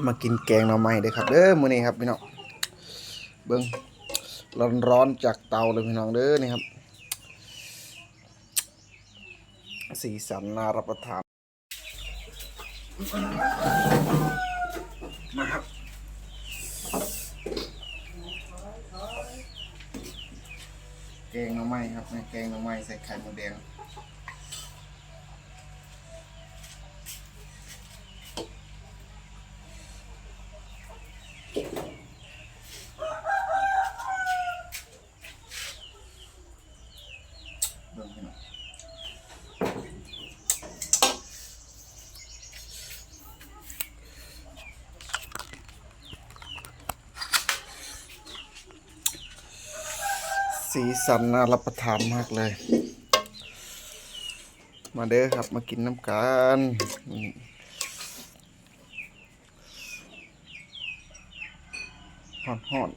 มากินแกงหน่อไม้เด้อครับเด้อมื้อนี้ครับพี่น้องเบิ่งร้อนๆจากเตาเลยพี่น้องเด้อนี่ครับสีสันน่ารับประทานมาครับแกงหน่อไม้ครับแกงหน่อไม้ใส่ไข่มดแดงเบิ่งพี่น้องสีสันน่ารับประทานมากเลยมาเด้อครับมากินน้ำกันฮ้อน